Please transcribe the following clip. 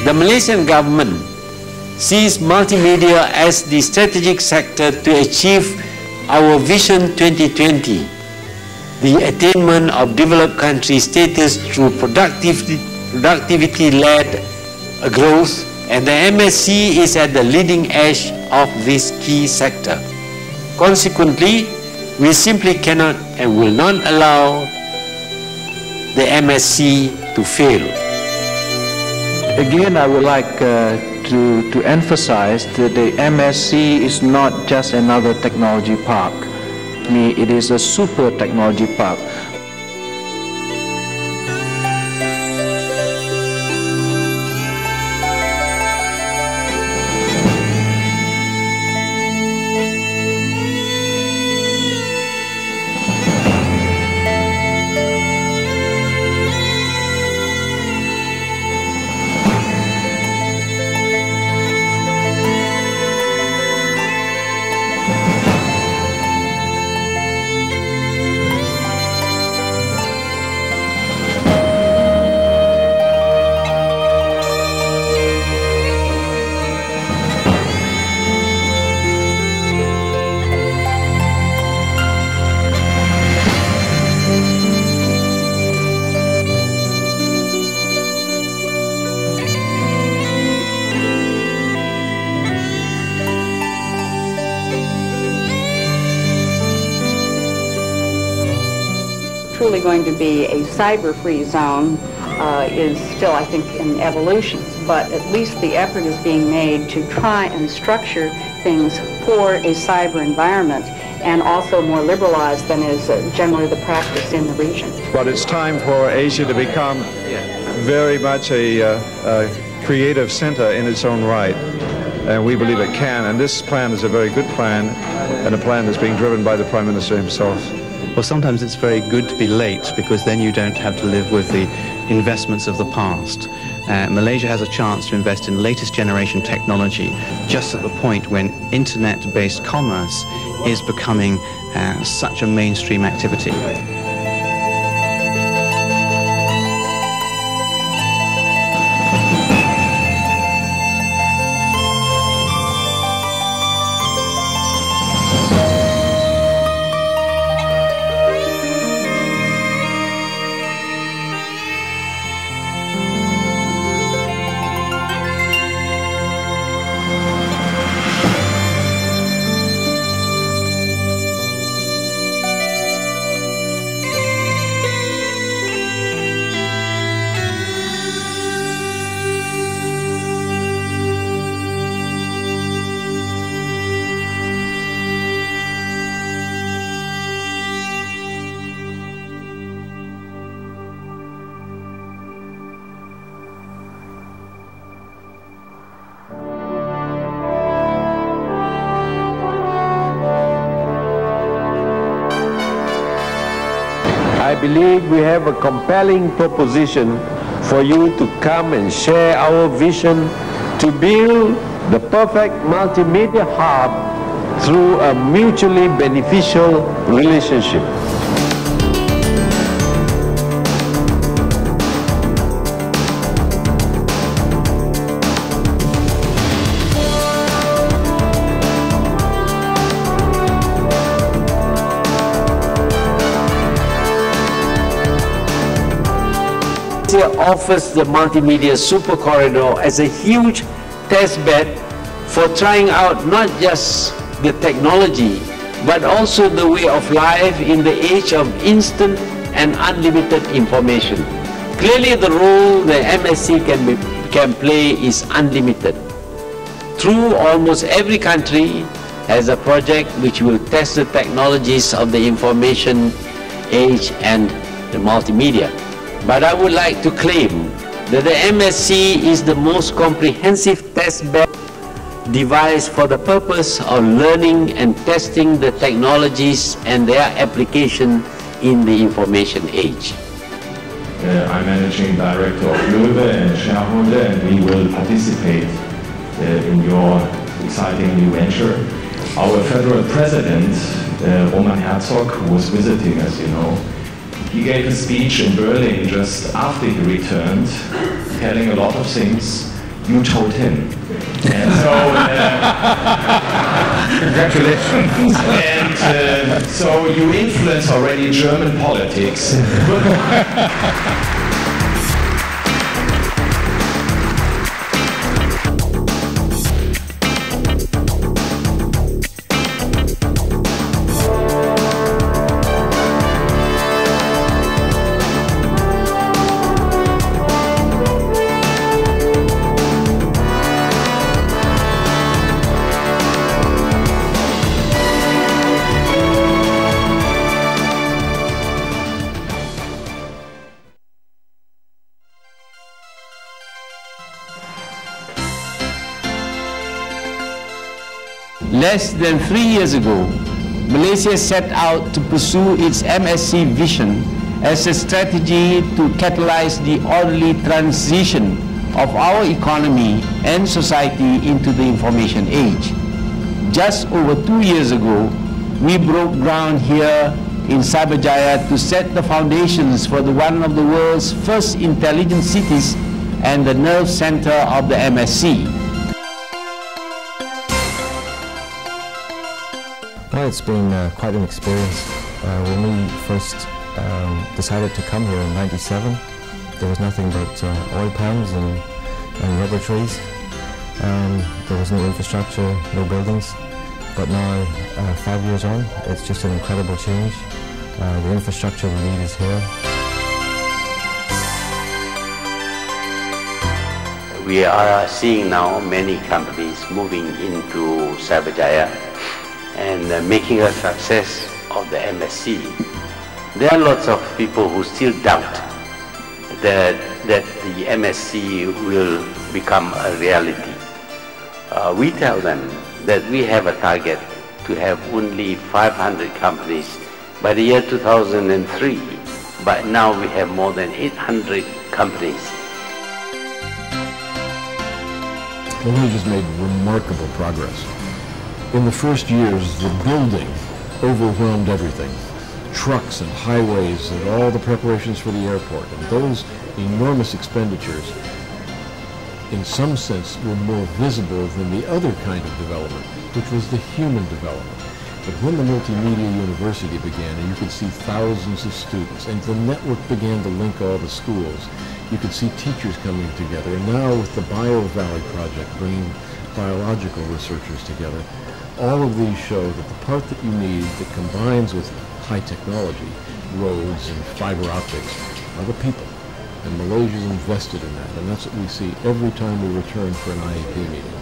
The Malaysian government sees multimedia as the strategic sector to achieve our Vision 2020, the attainment of developed country status through productivity-led growth, and the MSC is at the leading edge of this key sector. Consequently, we simply cannot and will not allow the MSC to fail. Again, I would like to emphasize that the MSC is not just another technology park. It is a super technology park. Truly going to be a cyber-free zone is still, I think, in evolution, but at least the effort is being made to try and structure things for a cyber environment, and also more liberalized than is generally the practice in the region. But it's time for Asia to become very much a creative center in its own right, and we believe it can, and this plan is a very good plan, and a plan that's being driven by the Prime Minister himself. Well, sometimes it's very good to be late, because then you don't have to live with the investments of the past. Malaysia has a chance to invest in latest generation technology just at the point when internet-based commerce is becoming such a mainstream activity. I believe we have a compelling proposition for you to come and share our vision to build the perfect multimedia hub through a mutually beneficial relationship. Offers the multimedia super corridor as a huge test bed for trying out not just the technology but also the way of life in the age of instant and unlimited information. Clearly the role the MSC can play is unlimited. Through almost every country has a project which will test the technologies of the information age and the multimedia. But I would like to claim that the MSC is the most comprehensive test bed device for the purpose of learning and testing the technologies and their application in the information age. I'm Managing Director of Löwe and shareholder, and we will participate in your exciting new venture. Our Federal President, Roman Herzog, who was visiting, as you know, he gave a speech in Berlin just after he returned, telling a lot of things. you told him. And so, congratulations. And so you influence already German politics. Less than 3 years ago, Malaysia set out to pursue its MSc vision as a strategy to catalyze the orderly transition of our economy and society into the information age. Just over 2 years ago, we broke ground here in Cyberjaya to set the foundations for one of the world's first intelligent cities and the nerve center of the MSc. Well, it's been quite an experience. When we first decided to come here in '97, there was nothing but oil palms and rubber trees. There was no infrastructure, no buildings. But now, 5 years on, it's just an incredible change. The infrastructure we need is here. We are seeing now many companies moving into Cyberjaya and making a success of the MSc. There are lots of people who still doubt that the MSc will become a reality. We tell them that we have a target to have only 500 companies by the year 2003, but now we have more than 800 companies. Malaysia has made remarkable progress. In the first years, the building overwhelmed everything. Trucks and highways and all the preparations for the airport. And those enormous expenditures, in some sense, were more visible than the other kind of development, which was the human development. But when the Multimedia University began, and you could see thousands of students, and the network began to link all the schools, you could see teachers coming together. And now with the Bio Valley project, bringing biological researchers together, all of these show that the part that you need that combines with high technology, roads and fiber optics, are the people. And Malaysia's invested in that, and that's what we see every time we return for an IEP meeting.